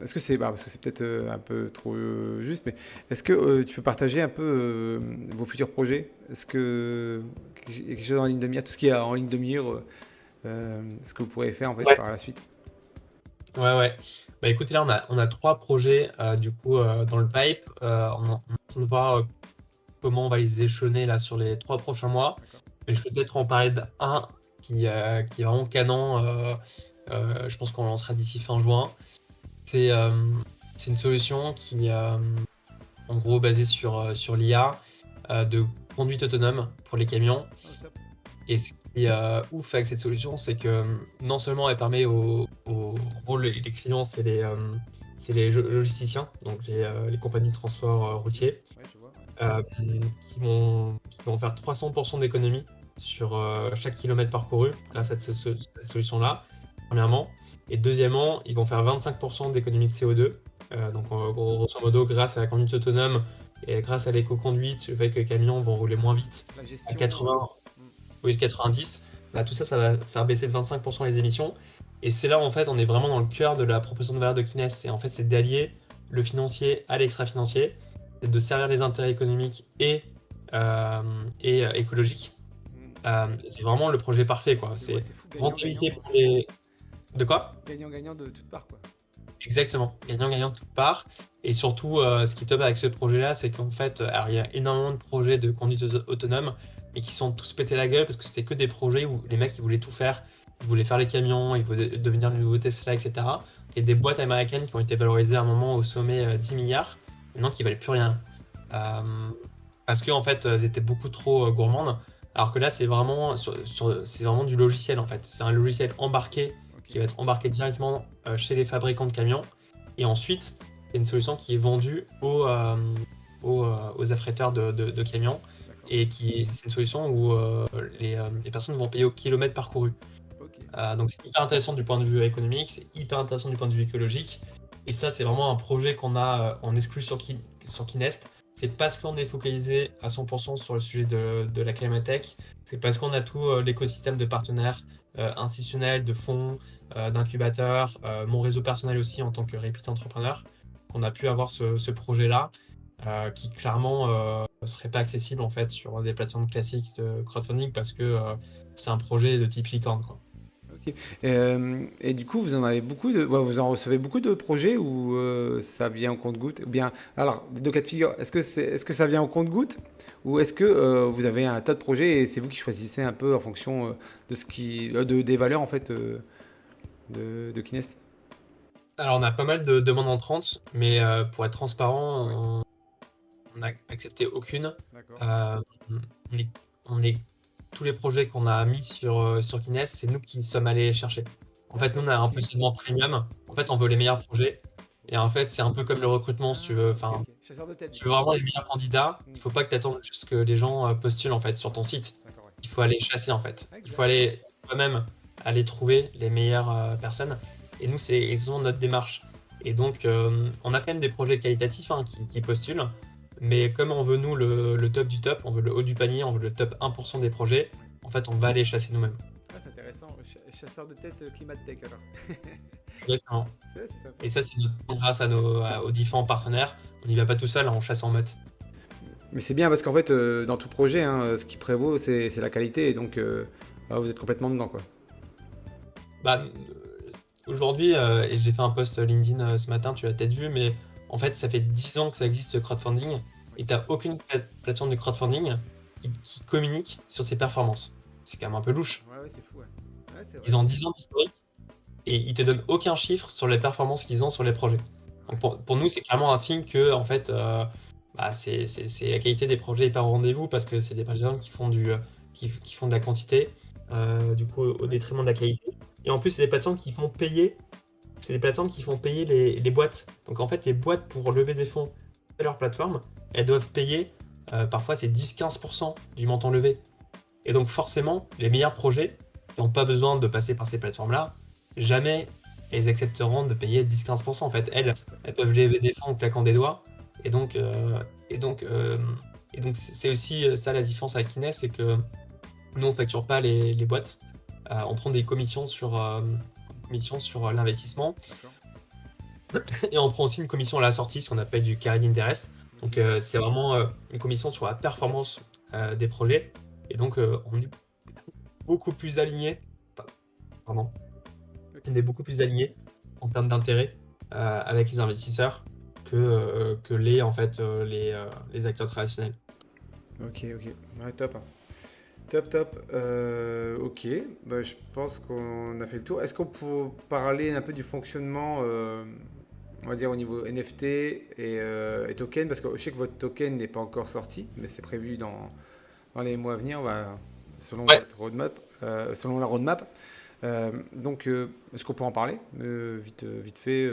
est-ce que c'est parce que c'est peut-être un peu trop juste, mais est-ce que tu peux partager un peu vos futurs projets? Est-ce que il y a quelque chose en ligne de mire, tout ce qui est en ligne de mire, ce que vous pourrez faire en fait Ouais, par la suite? ouais. Bah écoutez là on a trois projets du coup dans le pipe. On est en train de voir comment on va les échelonner là sur les 3 prochains mois. D'accord. Mais je peux peut-être en parler d'un qui est vraiment canon. Je pense qu'on lancera d'ici fin juin. C'est euh, c'est une solution qui en gros basée sur l'IA de conduite autonome pour les camions. Oh, top. Et ce qui est ouf avec cette solution, c'est que non seulement elle permet en gros, les clients, c'est les logisticiens, donc les compagnies de transport routier, Ouais, je vois. qui vont faire 300% d'économie sur chaque kilomètre parcouru grâce à cette solution-là, premièrement. Et deuxièmement, ils vont faire 25% d'économie de CO2. Donc, grosso modo, grâce à la conduite autonome et grâce à l'éco-conduite, le fait que les camions vont rouler moins vite La à gestion. 80, oui, 90, bah, tout ça, ça va faire baisser de 25% les émissions. Et c'est là, en fait, on est vraiment dans le cœur de la proposition de valeur de Kines. Et en fait, c'est d'allier le financier à l'extra-financier, c'est de servir les intérêts économiques euh, et écologiques. C'est vraiment le projet parfait, quoi. Ouais, C'est c'est fou, rentabilité gagnant-gagnant. pour les... De quoi? Gagnant-gagnant de toutes parts, quoi. Exactement, gagnant-gagnant de toutes parts. Et surtout, ce qui est top avec ce projet-là, c'est qu'en fait, alors il y a énormément de projets de conduite autonome, mais qui sont tous pétés la gueule parce que c'était que des projets où les mecs ils voulaient tout faire. Ils voulaient faire les camions, ils voulaient devenir le nouveau Tesla, etc. Il y a des boîtes américaines qui ont été valorisées à un moment au sommet 10 milliards, maintenant qui valent plus rien. Euh, Parce qu'en fait, elles étaient beaucoup trop gourmandes. Alors que là, c'est vraiment du logiciel en fait. C'est un logiciel embarqué qui Ok. va être embarqué directement chez les fabricants de camions. Et ensuite, c'est une solution qui est vendue aux affréteurs de camions. D'accord. Et c'est une solution où les personnes vont payer au kilomètre parcouru. Ok. Donc c'est hyper intéressant du point de vue économique, c'est hyper intéressant du point de vue écologique. Et ça, c'est vraiment un projet qu'on a en exclu sur Kinest. C'est parce qu'on est focalisé à 100% sur le sujet de la climatech. C'est parce qu'on a tout l'écosystème de partenaires institutionnels, de fonds, d'incubateurs, mon réseau personnel aussi en tant que repeat entrepreneur, qu'on a pu avoir ce projet-là, qui clairement serait pas accessible en fait sur des plateformes classiques de crowdfunding parce que c'est un projet de type licorne, quoi. Ok. Et du coup, vous en avez beaucoup ouais, vous en recevez beaucoup de projets ou ça vient au compte-gouttes? Ou bien, alors, des deux cas de figure, est-ce que ça vient au compte-gouttes ou est-ce que vous avez un tas de projets et c'est vous qui choisissez un peu en fonction des valeurs en fait de Kinest? Alors, on a pas mal de demandes entrantes, mais pour être Oui, transparent, on n'a accepté aucune. d'accord. Euh, on est, on est- Tous les projets qu'on a mis sur Kines, c'est nous qui sommes allés les chercher. En fait, nous, on D'accord, a un ok. positionnement premium. En fait, on veut les meilleurs projets. Et en fait, c'est un peu comme le recrutement, si tu veux. Ah, ok, Enfin, ok. Chasseur de tête, si du tu veux coup. vraiment les meilleurs candidats, Hmm, il faut pas que tu attendes juste que les gens postulent en fait sur ton site. d'accord, ouais. Il faut aller chasser en fait. Il faut Exact. aller toi-même aller trouver les meilleures personnes. Et nous, c'est exactement notre démarche. Et donc, on a quand même des projets qualitatifs hein, qui postulent. Mais comme on veut nous le top du top, on veut le haut du panier, on veut le top 1% des projets, Ouais. en fait, on va aller chasser nous-mêmes. Ah, c'est intéressant. Chasseur de tête, climat tech alors. Exactement. C'est sympa. Et ça, c'est notamment grâce aux différents partenaires. On n'y va pas tout seul, hein, on chasse en meute. Mais c'est bien parce qu'en fait, dans tout projet, hein, ce qui prévaut, c'est la qualité. Et donc, vous êtes complètement dedans, quoi. Bah, aujourd'hui, et j'ai fait un post LinkedIn ce matin, tu l'as peut-être vu, mais en fait, ça fait 10 ans que ça existe le crowdfunding Oui. et tu n'as aucune plateforme de crowdfunding qui communique sur ses performances. C'est quand même un peu louche. Ouais, ouais, c'est fou, ouais. Ouais, c'est vrai. Ils ont 10 ans d'historique et ils te donnent aucun chiffre sur les performances qu'ils ont sur les projets. Donc pour nous, c'est clairement un signe que en fait, c'est la qualité des projets n'est pas au rendez-vous parce que c'est des plateformes qui font de la quantité, du coup au détriment de la qualité. Et en plus, c'est des plateformes qui font payer. C'est des plateformes qui font payer les boîtes. Donc en fait, les boîtes pour lever des fonds de leur plateforme, elles doivent payer, parfois c'est 10-15% du montant levé. Et donc forcément, les meilleurs projets qui n'ont pas besoin de passer par ces plateformes-là, jamais elles accepteront de payer 10-15%. En fait, elles peuvent lever des fonds en claquant des doigts. Et donc, et donc, euh, et donc c'est aussi ça la différence avec Kines, c'est que nous on facture pas les boîtes. On prend des commissions sur l'investissement. D'accord. Et on prend aussi une commission à la sortie, ce qu'on appelle du carried interest. Donc c'est vraiment une commission sur la performance des projets. Et donc on est beaucoup plus aligné. Pardon. Ok. On est beaucoup plus aligné en termes d'intérêt avec les investisseurs que les acteurs traditionnels. Ok, ok. Ouais, top. Top, top. Ok, bah, je pense qu'on a fait le tour. Est-ce qu'on peut parler un peu du fonctionnement, on va dire au niveau NFT et token? Parce que je sais que votre token n'est pas encore sorti, mais c'est prévu dans les mois à venir, selon Ouais, votre roadmap, selon la roadmap. Donc, est-ce qu'on peut en parler vite fait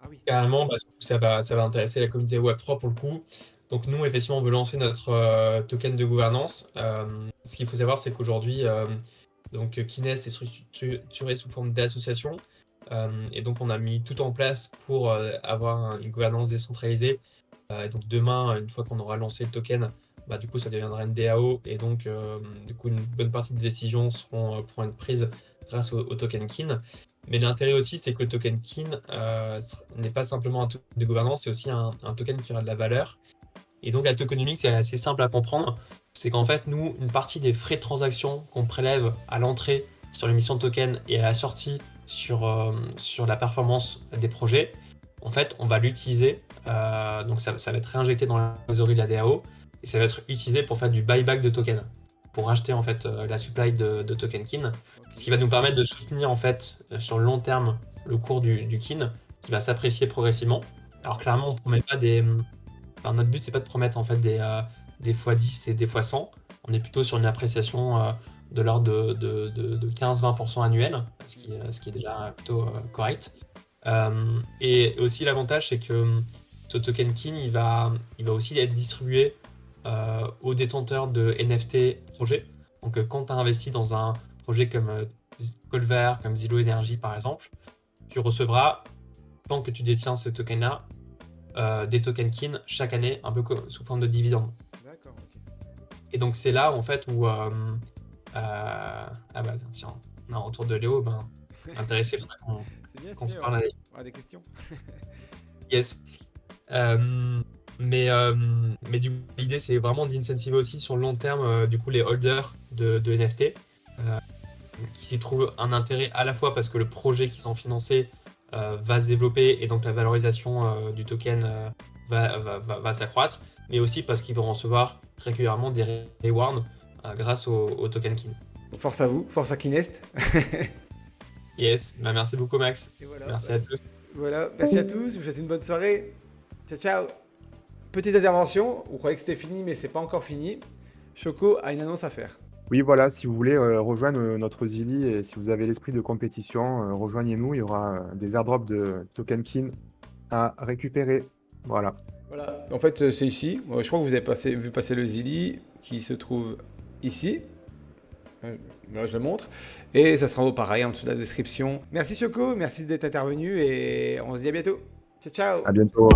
Ah oui. carrément, ça va intéresser la communauté Web3 pour le coup. Donc nous, effectivement, on veut lancer notre token de gouvernance. Ce qu'il faut savoir, c'est qu'aujourd'hui, donc Kines est structuré sous forme d'association. Et donc on a mis tout en place pour avoir une gouvernance décentralisée. Et donc demain, une fois qu'on aura lancé le token, du coup ça deviendra une DAO. Et donc du coup une bonne partie des décisions pourront être prises grâce au token KIN. Mais l'intérêt aussi, c'est que le token KIN n'est pas simplement un token de gouvernance, c'est aussi un token qui aura de la valeur. Et donc la tokenomics, c'est assez simple à comprendre. C'est qu'en fait, nous, une partie des frais de transaction qu'on prélève à l'entrée sur l'émission de token et à la sortie sur la performance des projets, en fait, on va l'utiliser. Donc ça va être réinjecté dans la trésorerie de la DAO et ça va être utilisé pour faire du buyback de token, pour acheter en fait la supply de token KIN, Ok. ce qui va nous permettre de soutenir en fait sur le long terme le cours du KIN qui va s'apprécier progressivement. Alors clairement, on ne promet pas enfin, notre but, c'est pas de promettre en fait des x10 et des x100. On est plutôt sur une appréciation de l'ordre de 15-20% annuel, ce qui est déjà plutôt correct. Et aussi l'avantage, c'est que ce token KIN, il va aussi être distribué aux détenteurs de NFT projets. Donc quand tu as investi dans un projet comme Colver, comme Zillow Energy par exemple, tu recevras, tant que tu détiens ce token-là, des tokens KIN chaque année, un peu sous forme de dividendes. D'accord, ok. Et donc c'est là en fait où tiens, on a un retour de Léo, intéressé, faudrait C'est bien, qu'on c'est se bien. parle avec. On a des questions. Yes. Mais du coup, l'idée c'est vraiment d'incentiver aussi sur le long terme du coup les holders de NFT qui s'y trouvent un intérêt à la fois parce que le projet qu'ils ont financé va se développer et donc la valorisation du token va s'accroître, mais aussi parce qu'ils vont recevoir régulièrement des rewards grâce au token KIN. Force à vous, force à Kinest. Yes, merci beaucoup Max. Et voilà, Merci à tous. voilà. Merci à tous. Je vous souhaite une bonne soirée. Ciao, ciao. Petite intervention. Vous croyez que c'était fini, mais c'est pas encore fini. Choco a une annonce à faire. Oui, voilà, si vous voulez rejoindre notre Zilli et si vous avez l'esprit de compétition, rejoignez-nous. Il y aura des airdrops de token kin à récupérer. Voilà. Voilà. En fait, c'est ici. Je crois que vous avez vu passer le Zili qui se trouve ici. Là, je le montre. Et ça sera pareil en dessous de la description. Merci Choco, merci d'être intervenu et on se dit à bientôt. Ciao, ciao. À bientôt.